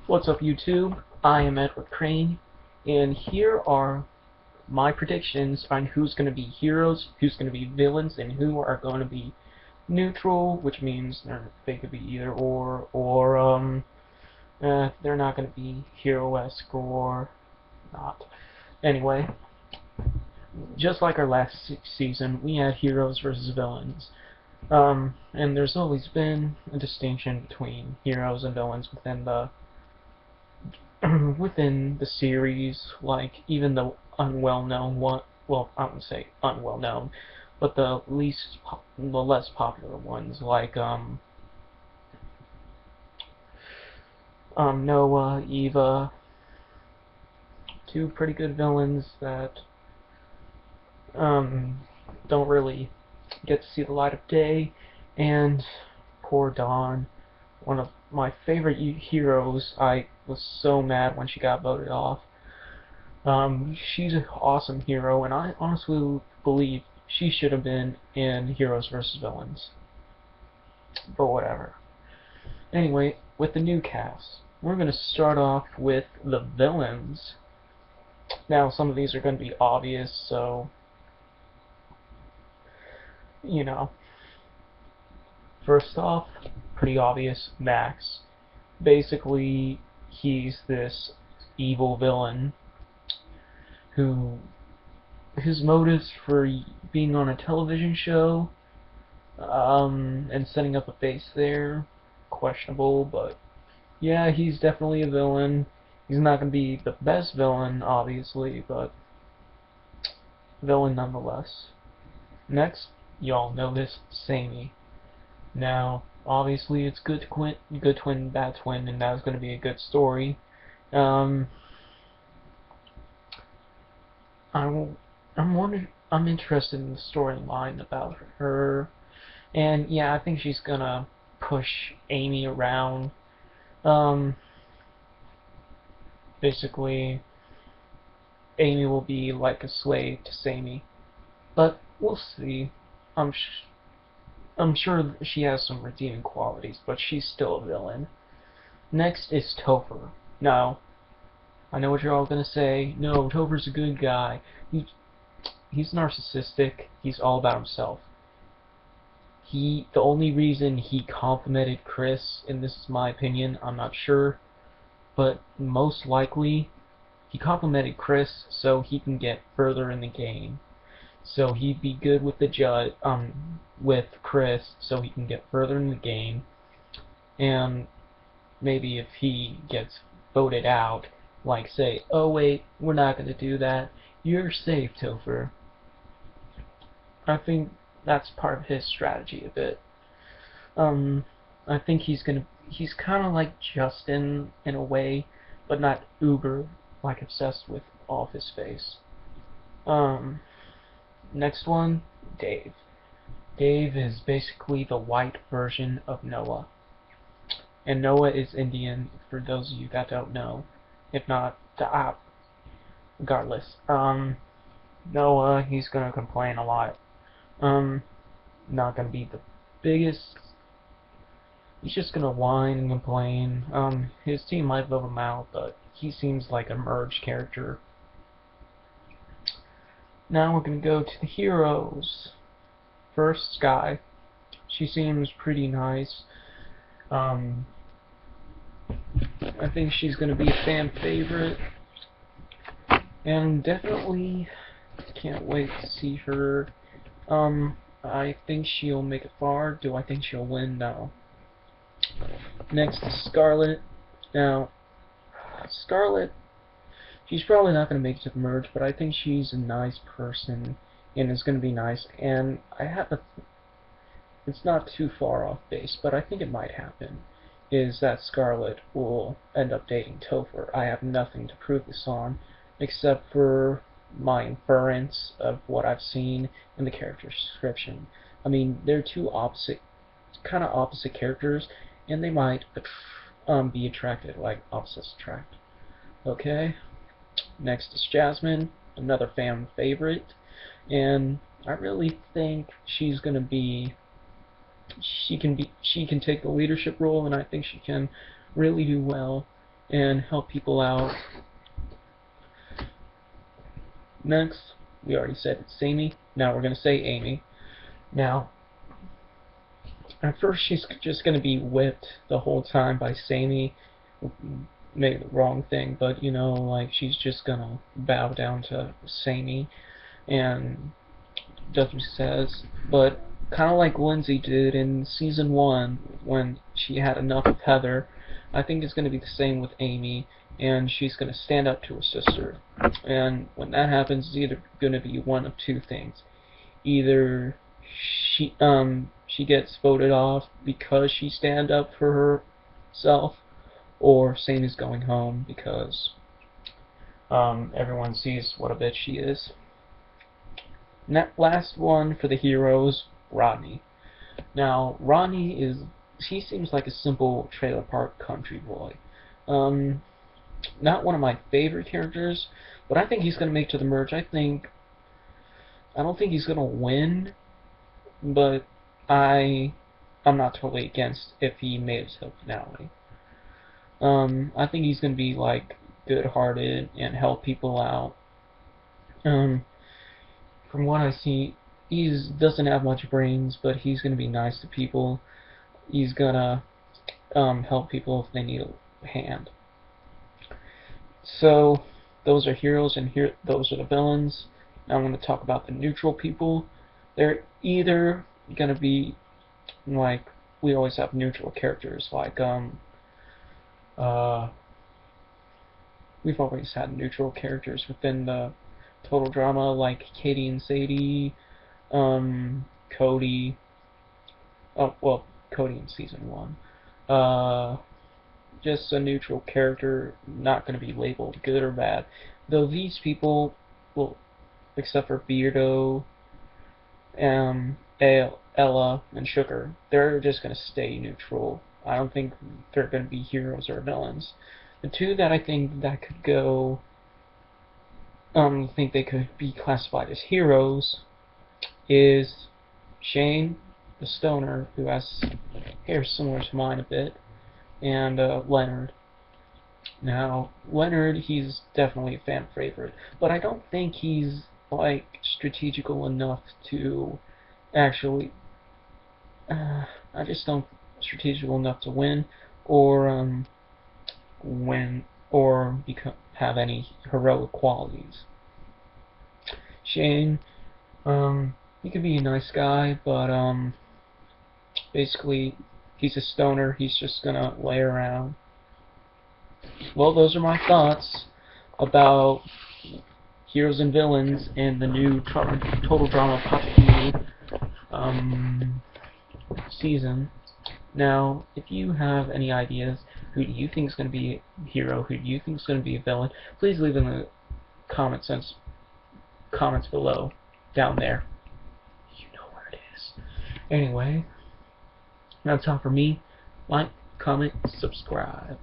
What's up, YouTube? I am Edward Crane, and here are my predictions on who's going to be heroes, who's going to be villains, and who are going to be neutral, which means they could be either or they're not going to be hero-esque or not. Anyway, just like our last season, we had heroes versus villains. And there's always been a distinction between heroes and villains within the series, like even the unwell-known one. Well, I wouldn't say unwell-known, but the less popular ones, like Noah, Eva, two pretty good villains that um don't really get to see the light of day, and poor Dawn, one of my favorite heroes. I was so mad when she got voted off. She's an awesome hero, and I honestly believe she should have been in Heroes vs. Villains. But whatever. Anyway, with the new cast, we're going to start off with the villains. Now, some of these are going to be obvious, so, you know. First off, pretty obvious, Max. Basically, he's this evil villain who his motives for being on a television show and setting up a base there, questionable, but yeah, he's definitely a villain. He's not going to be the best villain, obviously, but villain nonetheless. Next, y'all know this, Sammy. Now, obviously, it's good twin, bad twin, and that's going to be a good story. I'm interested in the storyline about her, and yeah, I think she's gonna push Amy around. Basically, Amy will be like a slave to Sammy, but we'll see. I'm sure she has some redeeming qualities, but she's still a villain. Next is Topher. Now, I know what you're all gonna say. No, Topher's a good guy. He's narcissistic. He's all about himself. The only reason he complimented Chris, and this is my opinion, I'm not sure, but most likely he complimented Chris so he can get further in the game. So he'd be good with with Chris so he can get further in the game, and maybe if he gets voted out, like say, oh wait, we're not going to do that, you're safe, Topher. I think that's part of his strategy a bit. I think he's kind of like Justin in a way, but not uber, like obsessed with off his face. Next one, Dave. Dave is basically the white version of Noah. And Noah is Indian, for those of you that don't know. If not, regardless. Noah, he's gonna complain a lot. Not gonna be the biggest. He's just gonna whine and complain. His team might vote him out, but he seems like a merged character. Now we're gonna go to the heroes. First, Sky. She seems pretty nice. I think she's gonna be a fan favorite, and definitely can't wait to see her. I think she'll make it far. Do I think she'll win? No. Next is Scarlet. Now, Scarlet, she's probably not going to make it to the merge, but I think she's a nice person and is going to be nice. And it's not too far off base, but I think it might happen, is that Scarlet will end up dating Topher. I have nothing to prove this on, except for my inference of what I've seen in the character description. I mean, they're two kind of opposite characters, and they might be attracted, like opposites attract. Okay. Next is Jasmine, another fan favorite, and I really think she's gonna be. She can take the leadership role, and I think she can really do well. and help people out. Next, we already said it's Sammy. Now we're going to say Amy. Now, at first she's just going to be whipped the whole time by Sammy. Made the wrong thing, but you know, like, she's just gonna bow down to Sammy and does what she says. But kind of like Lindsay did in season 1 when she had enough of Heather, I think it's gonna be the same with Amy, and she's gonna stand up to her sister. And when that happens, it's either gonna be one of two things: either she gets voted off because she stand up for herself, or Sammy's going home because everyone sees what a bitch she is. And that last one for the heroes, Rodney. Now, he seems like a simple trailer park country boy. Not one of my favorite characters, but I think he's going to make to the merge. I don't think he's going to win, but I'm not totally against if he made it to the finale. I think he's going to be, like, good-hearted and help people out. From what I see, he doesn't have much brains, but he's going to be nice to people. He's going to help people if they need a hand. So, those are heroes, and those are the villains. Now I'm going to talk about the neutral people. They're either going to be, like, we always have neutral characters, like, we've always had neutral characters within the total drama, like Katie and Sadie, Cody. Oh, well, Cody in season 1. Just a neutral character, not going to be labeled good or bad. Though these people, well, except for Beardo, Ella, and Sugar, they're just going to stay neutral. I don't think they're going to be heroes or villains. The two that I think that could go, think they could be classified as heroes is Shane, the stoner, who has hair similar to mine a bit, and Leonard. Now, Leonard, he's definitely a fan favorite, but I don't think he's, like, strategical enough to actually, I just don't strategical enough to win, or have any heroic qualities. Shane, he could be a nice guy, but basically he's a stoner. He's just gonna lay around. Well, those are my thoughts about heroes and villains in the new Total Drama Pahkitew season. Now, if you have any ideas, who do you think is going to be a hero, who do you think is going to be a villain, please leave them in the comments below, down there. You know where it is. Anyway, that's all for me. Like, comment, subscribe.